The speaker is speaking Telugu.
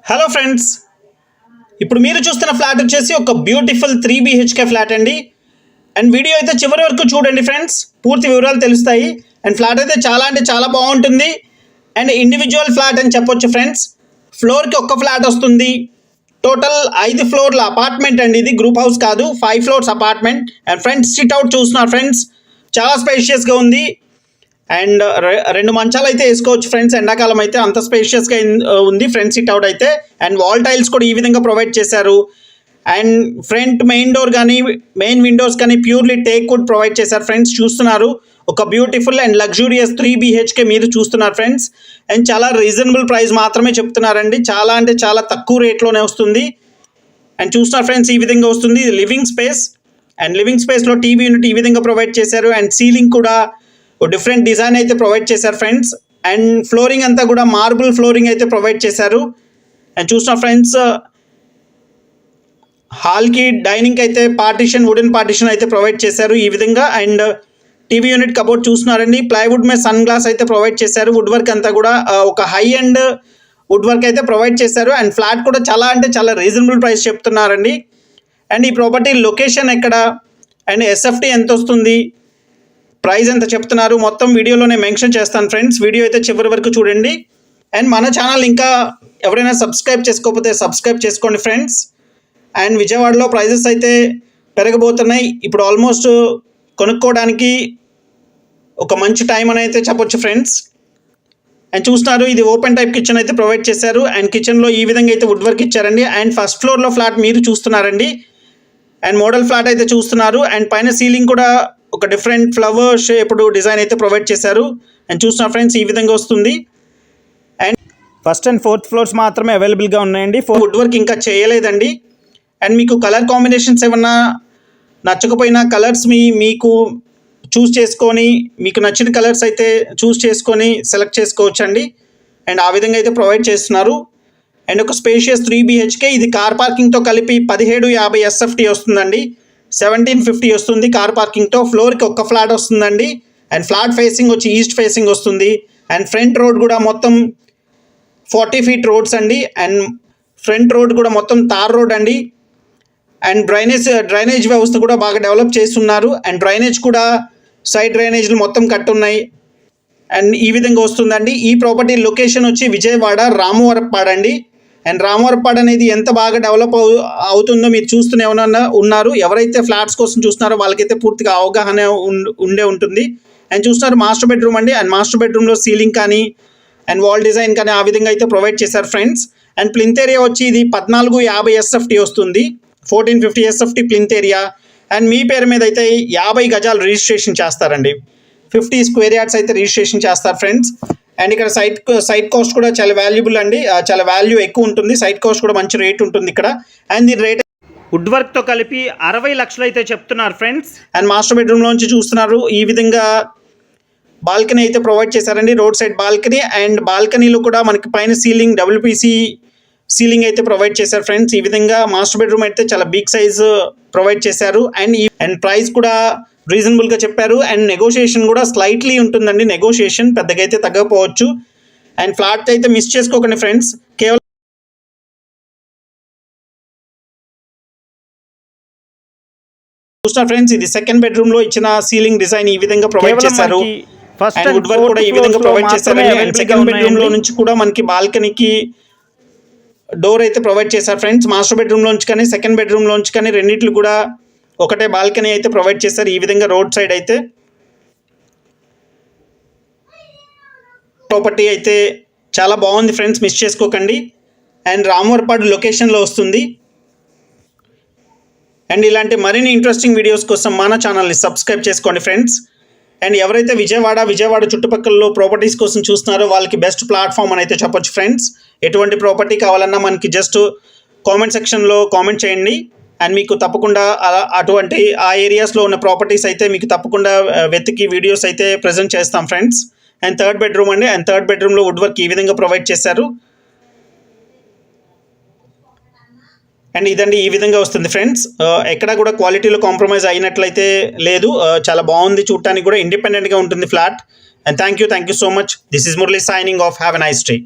హలో ఫ్రెండ్స్, ఇప్పుడు మీరు చూస్తున్న ఫ్లాట్ వచ్చేసి ఒక బ్యూటిఫుల్ 3 BHK ఫ్లాట్ అండి. అండ్ వీడియో అయితే చివరి వరకు చూడండి ఫ్రెండ్స్, పూర్తి వివరాలు తెలుస్తాయి. అండ్ ఫ్లాట్ అయితే చాలా అంటే చాలా బాగుంటుంది. అండ్ ఇండివిజువల్ ఫ్లాట్ అని చెప్పొచ్చు ఫ్రెండ్స్. ఫ్లోర్కి ఒక్క ఫ్లాట్ వస్తుంది. టోటల్ 5 ఫ్లోర్ల అపార్ట్మెంట్ అండి, ఇది గ్రూప్ హౌస్ కాదు, 5 floors apartment. And friends SIT out చూస్తున్నారు ఫ్రెండ్స్, చాలా స్పేషియస్గా ఉంది. అండ్ 2 మంచాలు అయితే వేసుకోవచ్చు ఫ్రెండ్స్, ఎండాకాలం అయితే అంత స్పేషియస్గా ఉంది ఫ్రంట్ సిట్ అవుట్ అయితే. అండ్ వాల్ టైల్స్ కూడా ఈ విధంగా ప్రొవైడ్ చేశారు. అండ్ ఫ్రంట్ మెయిన్ డోర్ కానీ మెయిన్ విండోస్ కానీ ప్యూర్లీ టేక్ వుడ్ ప్రొవైడ్ చేశారు ఫ్రెండ్స్. చూస్తున్నారు ఒక బ్యూటిఫుల్ అండ్ లగ్జూరియస్ 3 BHK మీరు చూస్తున్నారు ఫ్రెండ్స్. అండ్ చాలా రీజనబుల్ ప్రైస్ మాత్రమే చెప్తున్నారండి, చాలా అంటే చాలా తక్కువ రేట్లోనే వస్తుంది. అండ్ చూస్తున్నారు ఫ్రెండ్స్, ఈ విధంగా వస్తుంది. ఇది లివింగ్ స్పేస్. అండ్ లివింగ్ స్పేస్లో టీవీ యూనిట్ ఈ విధంగా ప్రొవైడ్ చేశారు. అండ్ సీలింగ్ కూడా డిఫరెంట్ డిజైన్ అయితే ప్రొవైడ్ చేశారు ఫ్రెండ్స్. అండ్ ఫ్లోరింగ్ అంతా కూడా మార్బుల్ ఫ్లోరింగ్ అయితే ప్రొవైడ్ చేశారు. అండ్ చూసిన ఫ్రెండ్స్, హాల్కి డైనింగ్కి అయితే పార్టీషన్, వుడెన్ పార్టీషన్ అయితే ప్రొవైడ్ చేశారు ఈ విధంగా. అండ్ టీవీ యూనిట్ కబోర్డ్ చూస్తున్నారండి, ప్లైవుడ్ మీద సన్ గ్లాస్ అయితే ప్రొవైడ్ చేశారు. వుడ్ వర్క్ అంతా కూడా ఒక హై అండ్ వుడ్ వర్క్ అయితే ప్రొవైడ్ చేశారు. అండ్ ఫ్లాట్ కూడా చాలా అంటే చాలా రీజనబుల్ ప్రైస్ చెప్తున్నారండి. అండ్ ఈ ప్రాపర్టీ లొకేషన్ ఎక్కడ, అండ్ SFT ఎంత వస్తుంది, ప్రైస్ ఎంత చెప్తున్నారు, మొత్తం వీడియోలోనే మెన్షన్ చేస్తాను ఫ్రెండ్స్. వీడియో అయితే చివరి వరకు చూడండి. అండ్ మన ఛానల్ ఇంకా ఎవరైనా సబ్స్క్రైబ్ చేసుకోకపోతే సబ్స్క్రైబ్ చేసుకోండి ఫ్రెండ్స్. అండ్ విజయవాడలో ప్రైజెస్ అయితే పెరగబోతున్నాయి ఇప్పుడు. ఆల్మోస్ట్ కొనుక్కోవడానికి ఒక మంచి టైం అని అయితే చెప్పొచ్చు ఫ్రెండ్స్. అండ్ చూస్తున్నారు, ఇది ఓపెన్ టైప్ కిచెన్ అయితే ప్రొవైడ్ చేశారు. అండ్ కిచెన్లో ఈ విధంగా అయితే వుడ్ వర్క్ ఇచ్చారండి. అండ్ ఫస్ట్ ఫ్లోర్లో ఫ్లాట్ మీరు చూస్తున్నారండి. అండ్ మోడల్ ఫ్లాట్ అయితే చూస్తున్నారు. అండ్ పైన సీలింగ్ కూడా ఒక డిఫరెంట్ ఫ్లవర్ షేప్డ్ డిజైన్ అయితే ప్రొవైడ్ చేశారు. అండ్ చూస్తున్నారు ఫ్రెండ్స్, ఈ విధంగా వస్తుంది. And first and fourth floors మాత్రమే అవైలబుల్గా ఉన్నాయండి. వుడ్ వర్క్ ఇంకా చేయలేదండి. అండ్ మీకు కలర్ కాంబినేషన్స్ ఏమన్నా నచ్చకపోయినా కలర్స్ మీకు చూస్ చేసుకొని, మీకు నచ్చిన కలర్స్ అయితే చూస్ చేసుకొని సెలెక్ట్ చేసుకోవచ్చు అండి. అండ్ ఆ విధంగా అయితే ప్రొవైడ్ చేస్తున్నారు. అండ్ ఒక స్పేషియస్ 3 BHK, ఇది కార్ పార్కింగ్తో కలిపి 1750 SFT వస్తుందండి. 1750 వస్తుంది కార్ పార్కింగ్తో. ఫ్లోర్కి ఒక్క ఫ్లాట్ వస్తుందండి. అండ్ ఫ్లాట్ ఫేసింగ్ వచ్చి ఈస్ట్ ఫేసింగ్ వస్తుంది. అండ్ ఫ్రంట్ రోడ్ కూడా మొత్తం 40 feet రోడ్స్ అండి. అండ్ ఫ్రంట్ రోడ్ కూడా మొత్తం తార్ రోడ్ అండి. అండ్ డ్రైనేజ్ వ్యవస్థ కూడా బాగా డెవలప్ చేస్తున్నారు. అండ్ డ్రైనేజ్ కూడా సైడ్ డ్రైనేజ్లు మొత్తం కట్టున్నాయి. అండ్ ఈ విధంగా వస్తుందండి. ఈ ప్రాపర్టీ లొకేషన్ వచ్చి విజయవాడ రామవరప్పాడు అండి. అండ్ రామవరప్పాడు అనేది ఎంత బాగా డెవలప్ అవుతుందో మీరు చూస్తూనే ఉన్నారు. ఎవరైతే ఫ్లాట్స్ కోసం చూస్తున్నారో వాళ్ళకైతే పూర్తిగా అవగాహన ఉండే ఉంటుంది. అండ్ చూస్తున్నారు మాస్టర్ బెడ్రూమ్ అండి. అండ్ మాస్టర్ బెడ్రూమ్లో సీలింగ్ కానీ అండ్ వాల్ డిజైన్ కానీ ఆ విధంగా అయితే ప్రొవైడ్ చేశారు ఫ్రెండ్స్. అండ్ ప్లింత్ ఏరియా వచ్చి ఇది 1450 SFT వస్తుంది. 1450 SFT ప్లింత్ ఏరియా. అండ్ మీ పేరు మీద అయితే 50 గజాలు రిజిస్ట్రేషన్ చేస్తారండి. 50 square yards అయితే రిజిస్ట్రేషన్ చేస్తారు ఫ్రెండ్స్. అండ్ ఇక్కడ సైట్ కాస్ట్ కూడా చాలా వాల్యుబుల్ అండి, చాలా వాల్యూ ఎక్కువ ఉంటుంది. సైట్ కాస్ట్ కూడా మంచి రేట్ ఉంటుంది ఇక్కడ. అండ్ ఈ రేట్ వుడ్ వర్క్తో కలిపి 60 లక్షలు అయితే చెప్తున్నారు ఫ్రెండ్స్. అండ్ మాస్టర్ బెడ్రూమ్లోంచి చూస్తున్నారు, ఈ విధంగా బాల్కనీ అయితే ప్రొవైడ్ చేశారండి, రోడ్ సైడ్ బాల్కనీ. అండ్ బాల్కనీలో కూడా మనకి పైన సీలింగ్ WPC సీలింగ్ అయితే ప్రొవైడ్ చేశారు ఫ్రెండ్స్. ఈ విధంగా మాస్టర్ బెడ్రూమ్ అయితే చాలా బిగ్ సైజ్ ప్రొవైడ్ చేశారు. అండ్ ప్రైస్ కూడా రీజనబుల్గా చెప్పారు. అండ్ నెగోషియేషన్ కూడా స్లైట్లీ ఉంటుందండి, నెగోషియేషన్ పెద్దగా అయితే తగ్గకపోవచ్చు. అండ్ ఫ్లాట్ అయితే మిస్ చేసుకోకండి ఫ్రెండ్స్. కేవలం చూస్తున్నారు ఫ్రెండ్స్, ఇది సెకండ్ బెడ్రూమ్లో ఇచ్చిన సీలింగ్ డిజైన్ ఈ విధంగా ప్రొవైడ్ చేశారు. అండ్ వుడ్ వర్క్ కూడా ఈ విధంగా ప్రొవైడ్ చేశారండి. అండ్ సెకండ్ బెడ్రూమ్లో నుంచి కూడా మనకి బాల్కనీకి డోర్ అయితే ప్రొవైడ్ చేశారు ఫ్రెండ్స్. మాస్టర్ బెడ్రూమ్లోంచి కానీ సెకండ్ బెడ్రూమ్లోంచి కానీ రెండింటిలు కూడా ఒకటే బాల్కనీ అయితే ప్రొవైడ్ చేశారు. ఈ విధంగా రోడ్ సైడ్ అయితే ప్రాపర్టీ అయితే చాలా బాగుంది ఫ్రెండ్స్, మిస్ చేసుకోకండి. అండ్ రామవరపాడు లొకేషన్లో వస్తుంది. అండ్ ఇలాంటి మరిన్ని ఇంట్రెస్టింగ్ వీడియోస్ కోసం మన ఛానల్ని సబ్స్క్రైబ్ చేసుకోండి ఫ్రెండ్స్. అండ్ ఎవరైతే విజయవాడ చుట్టుపక్కల ప్రాపర్టీస్ కోసం చూస్తున్నారో వాళ్ళకి బెస్ట్ ప్లాట్ఫామ్ అని అయితే చెప్పొచ్చు ఫ్రెండ్స్. ఎటువంటి ప్రాపర్టీ కావాలన్నా మనకి జస్ట్ కామెంట్ సెక్షన్లో కామెంట్ చేయండి. అండ్ మీకు తప్పకుండా అటువంటి ఆ ఏరియాస్లో ఉన్న ప్రాపర్టీస్ అయితే మీకు తప్పకుండా వెతికి వీడియోస్ అయితే ప్రజెంట్ చేస్తాం ఫ్రెండ్స్. అండ్ థర్డ్ బెడ్రూమ్ అండి. అండ్ థర్డ్ బెడ్రూమ్లో వుడ్ వర్క్ ఈ విధంగా ప్రొవైడ్ చేశారు. అండ్ ఇదండి ఈ విధంగా వస్తుంది ఫ్రెండ్స్. ఎక్కడ కూడా క్వాలిటీలో కాంప్రమైజ్ అయినట్లయితే లేదు, చాలా బాగుంది, చూడటానికి కూడా ఇండిపెండెంట్గా ఉంటుంది flat. And thank you so much. This is Murali signing off. Have a nice day.